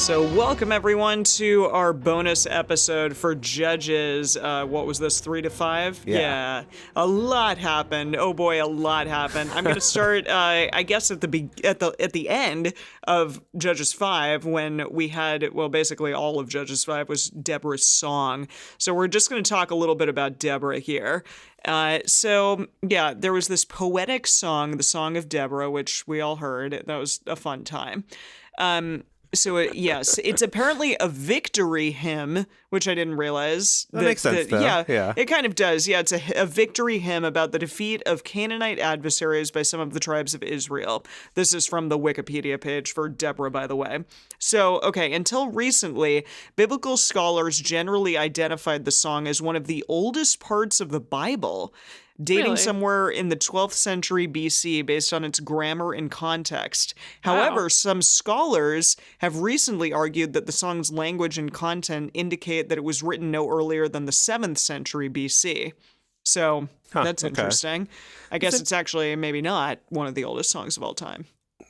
So welcome everyone to our bonus episode for Judges. What was this, 3 to 5? Yeah. A lot happened. Oh boy, a lot happened. I'm gonna start, I guess at the end of Judges 5 when we had, well, basically all of Judges 5 was Deborah's song. So we're just gonna talk a little bit about Deborah here. There was this poetic song, the Song of Deborah, which we all heard. That was a fun time. Yes, it's apparently a victory hymn, which I didn't realize. That makes sense, though. Yeah, it kind of does. Yeah, it's a victory hymn about the defeat of Canaanite adversaries by some of the tribes of Israel. This is from the Wikipedia page for Deborah, by the way. So, okay, until recently, biblical scholars generally identified the song as one of the oldest parts of the Bible, dating somewhere in the 12th century BC based on its grammar and context. However, some scholars have recently argued that the song's language and content indicate that it was written no earlier than the 7th century BC. So that's interesting. I guess it's actually maybe not one of the oldest songs of all time.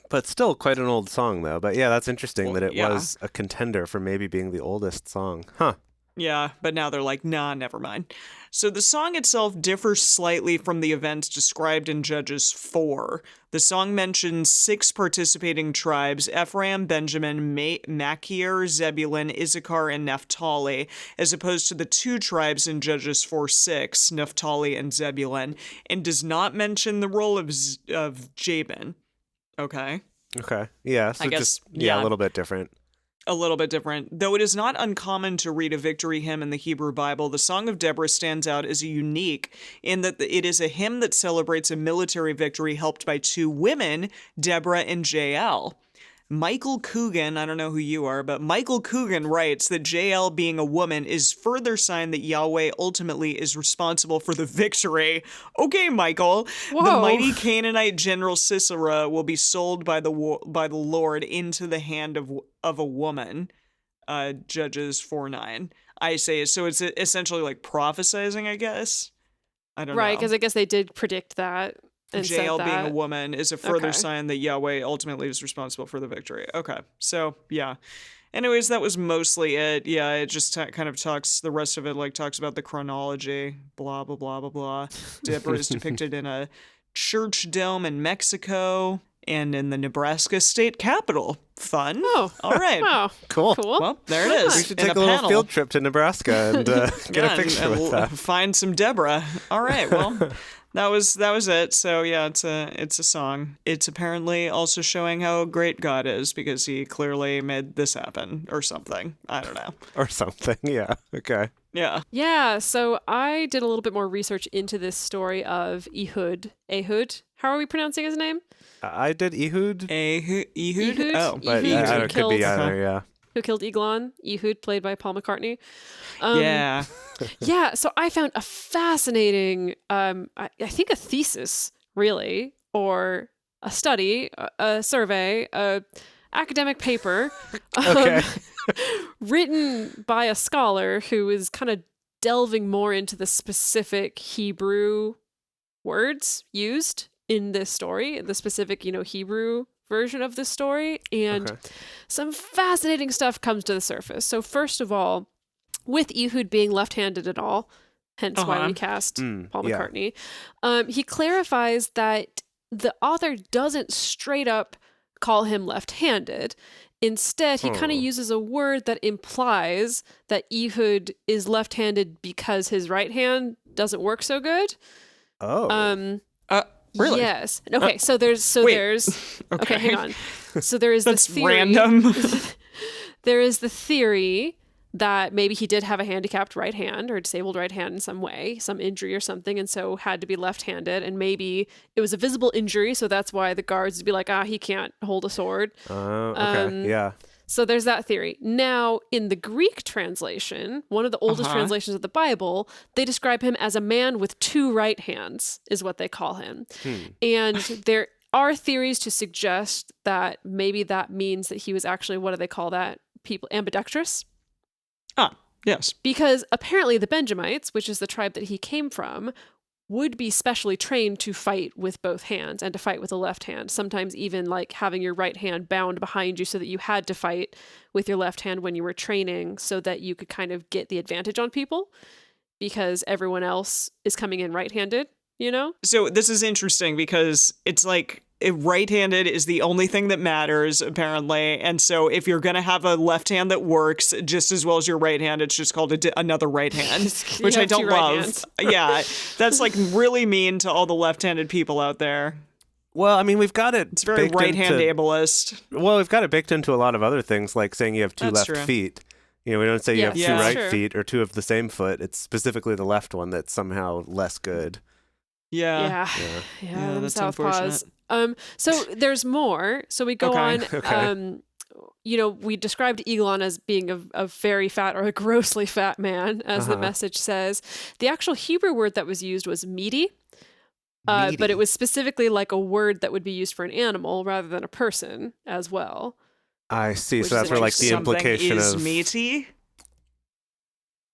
But still quite an old song, though. But yeah, that's interesting that it was a contender for maybe being the oldest song. Huh. Yeah, but now they're like, nah, never mind. So the song itself differs slightly from the events described in Judges 4. The song mentions 6 participating tribes: Ephraim, Benjamin, Machir, Zebulun, Issachar, and Naphtali, as opposed to the 2 tribes in Judges 4:6, Naphtali and Zebulun, and does not mention the role of Jabin. Okay. Yeah, so I guess, a little bit different. A little bit different. Though it is not uncommon to read a victory hymn in the Hebrew Bible, the Song of Deborah stands out as unique in that it is a hymn that celebrates a military victory helped by 2 women, Deborah and Jael. Michael Coogan, I don't know who you are, but Michael Coogan writes that Jael being a woman is further sign that Yahweh ultimately is responsible for the victory. Okay, Michael. Whoa. The mighty Canaanite general Sisera will be sold by the Lord into the hand of a woman. Judges 4:9. I say, so it's essentially like prophesizing, I guess. I don't know. Right, because I guess they did predict that. And Jael said being that. a woman is a further sign that Yahweh ultimately is responsible for the victory. Okay, so yeah. Anyways, that was mostly it. Yeah, it just kind of talks, the rest of it like talks about the chronology, blah, blah, blah, blah, blah. Deborah is depicted in a church dome in Mexico and in the Nebraska state capitol. Fun. Oh, all right. Wow. Cool. Well, there it is. We should take a little field trip to Nebraska and get a picture with that. Find some Deborah. All right, well... That was it. So yeah, it's a song. It's apparently also showing how great God is because he clearly made this happen or something. I don't know. Or something. Yeah. Okay. Yeah. Yeah. So I did a little bit more research into this story of Ehud. How are we pronouncing his name? I did Ehud. Ehud? Oh, but Ehud it could be either. Yeah. Who killed Eglon? Ehud, played by Paul McCartney. Yeah. Yeah, so I found a fascinating, I think a thesis, really, or a study, a survey, a academic paper written by a scholar who is kind of delving more into the specific Hebrew words used in this story, the specific, Hebrew version of this story, and some fascinating stuff comes to the surface. So first of all, with Ehud being left-handed and all, hence why we cast Paul McCartney, he clarifies that the author doesn't straight up call him left-handed. Instead, he kind of uses a word that implies that Ehud is left-handed because his right hand doesn't work so good. Really? Yes. Okay, there's okay, hang on. So there is That's this theory. Random. There is the theory that maybe he did have a handicapped right hand or disabled right hand in some way, some injury or something, and so had to be left-handed, and maybe it was a visible injury, so that's why the guards would be like, he can't hold a sword. Yeah. So there's that theory. Now, in the Greek translation, one of the oldest translations of the Bible, they describe him as a man with 2 right hands, is what they call him. And there are theories to suggest that maybe that means that he was actually, what do they call that? Ambidextrous? Yes. Because apparently the Benjamites, which is the tribe that he came from, would be specially trained to fight with both hands and to fight with the left hand. Sometimes even like having your right hand bound behind you so that you had to fight with your left hand when you were training so that you could kind of get the advantage on people because everyone else is coming in right-handed, you know? So this is interesting because it's like right-handed is the only thing that matters, apparently. And so if you're going to have a left hand that works just as well as your right hand, it's just called another right hand, which I don't love. Yeah, that's like really mean to all the left-handed people out there. Well, I mean, we've got it. It's very right-hand ableist. Well, we've got it baked into a lot of other things, like saying you have two left feet. You know, we don't say you have two right feet or two of the same foot. It's specifically the left one that's somehow less good. Yeah, that's South Pause. So there's more. So we go on. Okay. You know, we described Eglon as being a very fat or a grossly fat man, as the message says. The actual Hebrew word that was used was meaty. But it was specifically like a word that would be used for an animal rather than a person as well. I see. So that's where like the implication of meaty.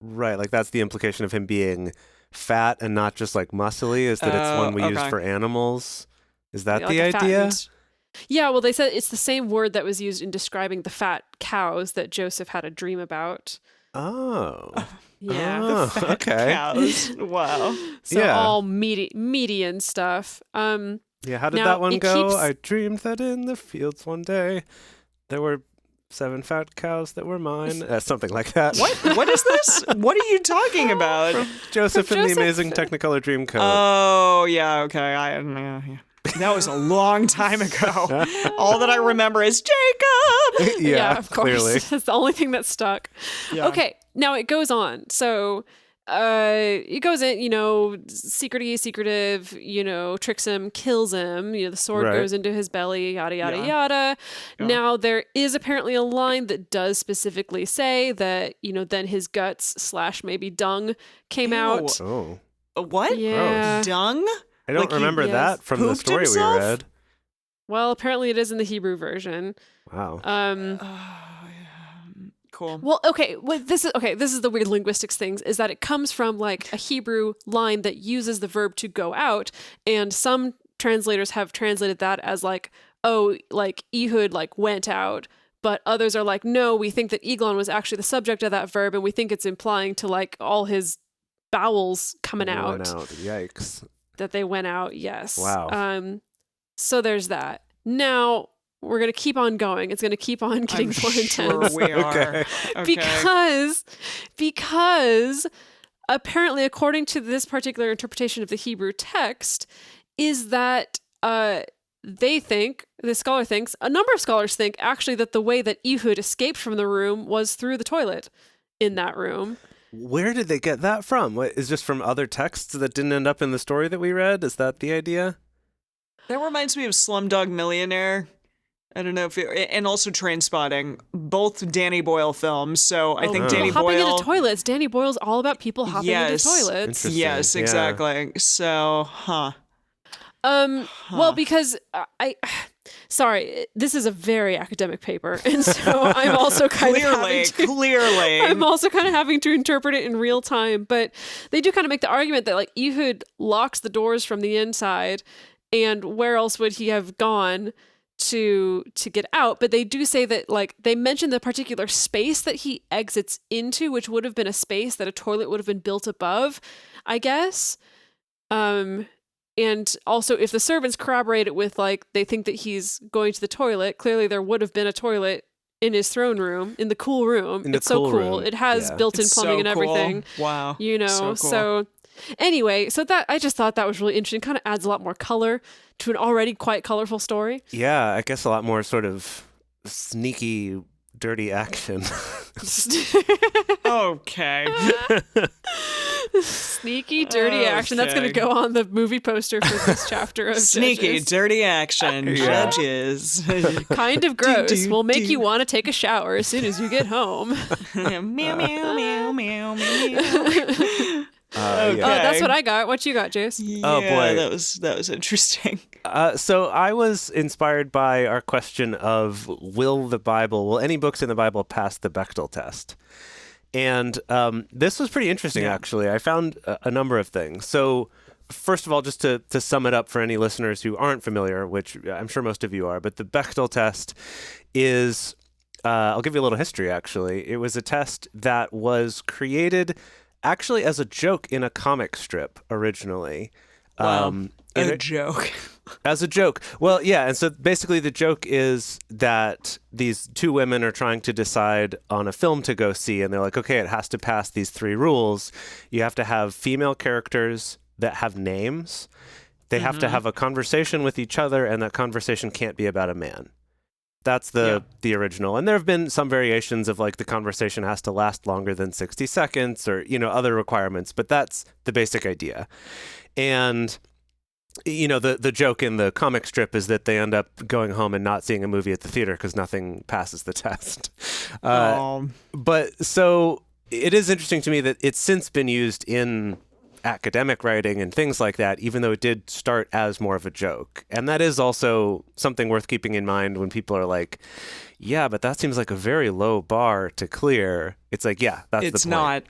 Right, like that's the implication of him being fat and not just like muscly, is that it's one we use for animals. Is that like the idea? Yeah, well, they said it's the same word that was used in describing the fat cows that Joseph had a dream about. Oh. Yeah. Oh, the fat cows. Wow. So all meaty and stuff. Yeah, how did that one go? I dreamed that in the fields one day there were 7 fat cows that were mine. Something like that. What is this? What are you talking about? From Joseph and the Amazing Technicolor Dreamcoat. Oh, yeah, okay. That was a long time ago. All that I remember is Jacob. Yeah, of course. Clearly. That's the only thing that stuck. Yeah. Okay, now it goes on. So it goes in, you know, secretive, you know, tricks him, kills him, you know, the sword goes into his belly, yada, yada, yada. Yeah. Now, there is apparently a line that does specifically say that, you know, then his guts / maybe dung came out. Oh. What? Yeah. Gross. Dung? I don't remember that from the story himself? we read. Well, apparently it is in the Hebrew version. Wow. Cool. Well, okay. This is the weird linguistics things, is that it comes from like a Hebrew line that uses the verb to go out, and some translators have translated that as like, oh, like Ehud like went out, but others are like, no, we think that Eglon was actually the subject of that verb, and we think it's implying to like all his bowels coming out. Yikes. That they went out, yes. Wow. So there's that. Now we're gonna keep on going. It's gonna keep on getting more intense. We are. Okay. Because apparently, according to this particular interpretation of the Hebrew text, is that they think, the scholar thinks, a number of scholars think actually that the way that Ehud escaped from the room was through the toilet in that room. Where did they get that from? What, is just from other texts that didn't end up in the story that we read? Is that the idea? That reminds me of Slumdog Millionaire. I don't know if and also Trainspotting, both Danny Boyle films. So I think Danny Boyle hopping into toilets. Danny Boyle's all about people hopping into toilets. Yes, exactly. So, Well, because sorry, this is a very academic paper, and so I'm also kind I'm also kind of having to interpret it in real time. But they do kind of make the argument that like Ehud locks the doors from the inside, and where else would he have gone to get out? But they do say that like they mention the particular space that he exits into, which would have been a space that a toilet would have been built above, I guess. And also, if the servants corroborate it with, like, they think that he's going to the toilet, clearly there would have been a toilet in his throne room, in the cool room. It's so cool. It has built-in plumbing and everything. Wow. You know, so anyway, so that I just thought that was really interesting. Kind of adds a lot more color to an already quite colorful story. Yeah, I guess a lot more sort of sneaky, dirty action. Okay. Sneaky, dirty action. That's going to go on the movie poster for this chapter of Sneaky, Judges. dirty action. Judges. Kind of gross. Will make you want to take a shower as soon as you get home. Meow, meow, meow, meow, meow. Okay. That's what I got. What you got, Jase? Yeah, oh boy, that was interesting. So I was inspired by our question of will any books in the Bible pass the Bechdel test? And this was pretty interesting, actually. I found a number of things. So first of all, just to sum it up for any listeners who aren't familiar, which I'm sure most of you are, but the Bechdel test is, I'll give you a little history, actually. It was a test that was created actually as a joke in a comic strip originally. Wow. A joke. As a joke. Well, yeah. And so basically the joke is that these two women are trying to decide on a film to go see. And they're like, okay, it has to pass these 3 rules. You have to have female characters that have names. They have to have a conversation with each other. And that conversation can't be about a man. That's the original. And there have been some variations of like the conversation has to last longer than 60 seconds or, other requirements. But that's the basic idea. And the joke in the comic strip is that they end up going home and not seeing a movie at the theater because nothing passes the test. But so it is interesting to me that it's since been used in academic writing and things like that, even though it did start as more of a joke. And that is also something worth keeping in mind when people are like, yeah, but that seems like a very low bar to clear. It's like, yeah, that's the point. It's not.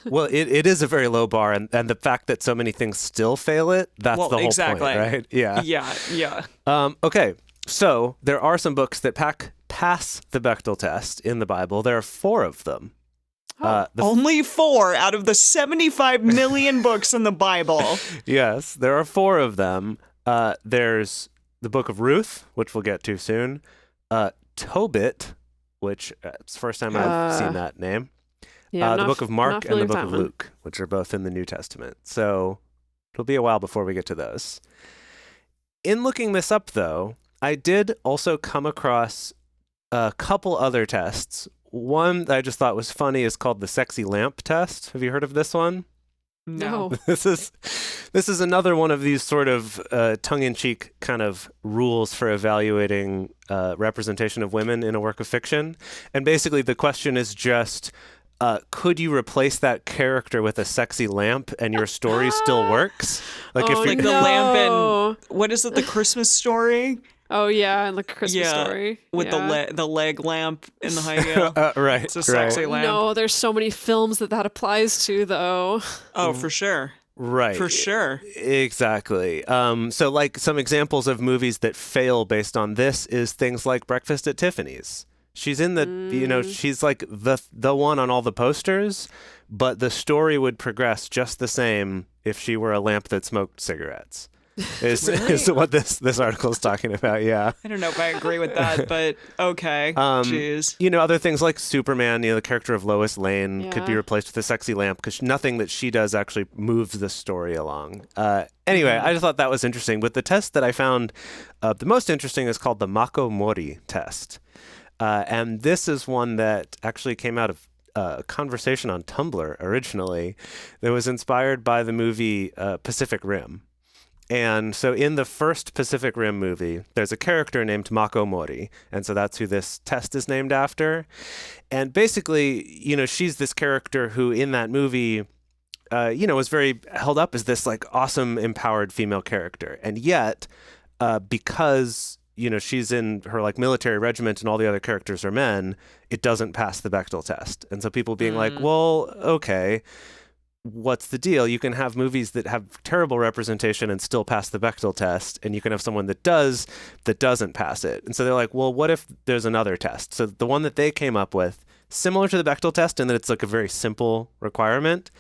Well, it is a very low bar, and the fact that so many things still fail it, that's the whole point, right? Yeah. Yeah. Okay, so there are some books that pass the Bechdel test in the Bible. There are 4 of them. Only 4 out of the 75 million books in the Bible. Yes, there are 4 of them. There's the book of Ruth, which we'll get to soon. Tobit, which it's the first time I've seen that name. Yeah, the book of Mark and the book of Luke, which are both in the New Testament. So it'll be a while before we get to those. In looking this up, though, I did also come across a couple other tests. One that I just thought was funny is called the sexy lamp test. Have you heard of this one? No. This is another one of these sort of tongue-in-cheek kind of rules for evaluating representation of women in a work of fiction. And basically the question is just, could you replace that character with a sexy lamp and your story still works? Like the lamp in, what is it, the Christmas Story? Oh yeah, and like a Christmas Story with the leg lamp in the high right, it's a sexy lamp. No, there's so many films that applies to though. Oh, for sure. Right. For sure. Exactly. So like some examples of movies that fail based on this is things like Breakfast at Tiffany's. She's in the, she's like the one on all the posters, but the story would progress just the same if she were a lamp that smoked cigarettes. Is what this article is talking about, yeah. I don't know if I agree with that, but okay. Jeez. Other things like Superman, the character of Lois Lane could be replaced with a sexy lamp because nothing that she does actually moves the story along. Anyway, I just thought that was interesting. But the test that I found the most interesting is called the Mako Mori test. And this is one that actually came out of a conversation on Tumblr originally that was inspired by the movie Pacific Rim. And so in the first Pacific Rim movie, there's a character named Mako Mori. And so that's who this test is named after. And basically, she's this character who in that movie, was very held up as this like awesome, empowered female character. And yet, because, she's in her like military regiment and all the other characters are men, it doesn't pass the Bechdel test. And so people being like, well, okay, what's the deal? You can have movies that have terrible representation and still pass the Bechdel test, and you can have someone that doesn't pass it. And so they're like, well, what if there's another test? So the one that they came up with, similar to the Bechdel test in that it's like a very simple requirement.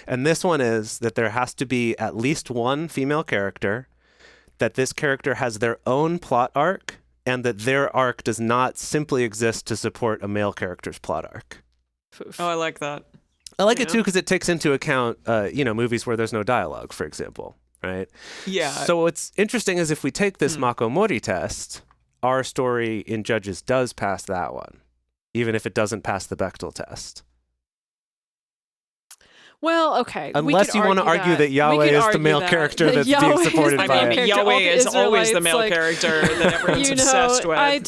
And this one is that there has to be at least one female character, that this character has their own plot arc, and that their arc does not simply exist to support a male character's plot arc. Oh, I like that. I like it too because it takes into account, movies where there's no dialogue, for example, right? Yeah. So what's interesting is if we take this Mako Mori test, our story in Judges does pass that one, even if it doesn't pass the Bechdel test. Well, okay. Unless you want to argue that Yahweh is the male character that's being supported by it. Yahweh is always the male character that everyone's obsessed with. I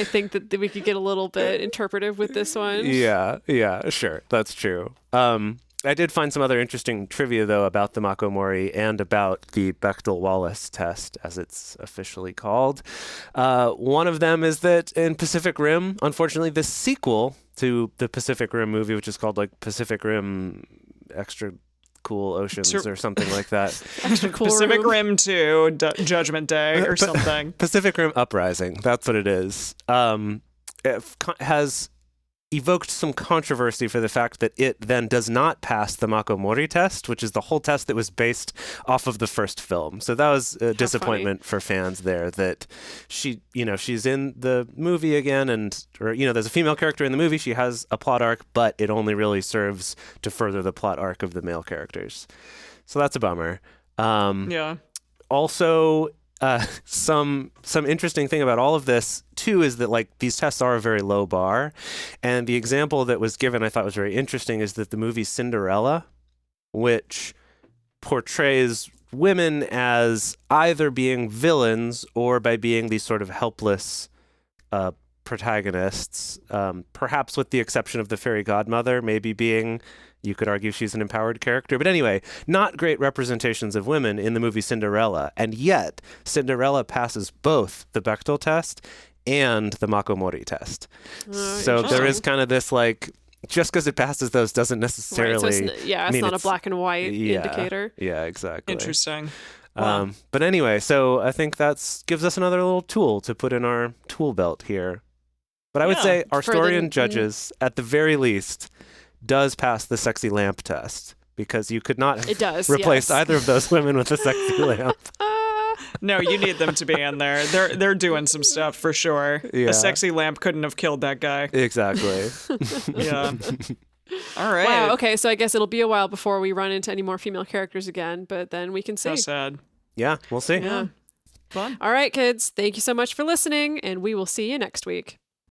think that we could get a little bit interpretive with this one. Yeah, sure. That's true. I did find some other interesting trivia, though, about the Mako Mori and about the Bechdel-Wallace test, as it's officially called. One of them is that in Pacific Rim, unfortunately, the sequel to the Pacific Rim movie, which is called like Pacific Rim Extra cool oceans or something like that. Extra cool Pacific room. Rim 2, Judgment Day or something. Pacific Rim Uprising. That's what it is. It has evoked some controversy for the fact that it then does not pass the Mako Mori test, which is the whole test that was based off of the first film. So that was a disappointment for fans there, that she's in the movie again, or there's a female character in the movie, she has a plot arc, but it only really serves to further the plot arc of the male characters. So that's a bummer. Yeah. Also, some interesting thing about all of this too is that like these tests are a very low bar, and the example that was given I thought was very interesting is that the movie Cinderella, which portrays women as either being villains or by being these sort of helpless protagonists, perhaps with the exception of the fairy godmother maybe being, you could argue she's an empowered character. But anyway, not great representations of women in the movie Cinderella. And yet, Cinderella passes both the Bechdel test and the Mako Mori test. So there is kind of this, like, just because it passes those doesn't necessarily... Right, so it's not a black and white indicator. Yeah, exactly. Interesting. Wow. But anyway, so I think that gives us another little tool to put in our tool belt here. But I would say our story and judges, at the very least, does pass the sexy lamp test, because you could not have replaced either of those women with a sexy lamp. No, you need them to be in there. They're doing some stuff for sure. Yeah. A sexy lamp couldn't have killed that guy. Exactly. Yeah. All right. Wow. Okay, so I guess it'll be a while before we run into any more female characters again, but then we can see. So sad. Yeah, we'll see. Yeah. Fun. All right, kids. Thank you so much for listening, and we will see you next week.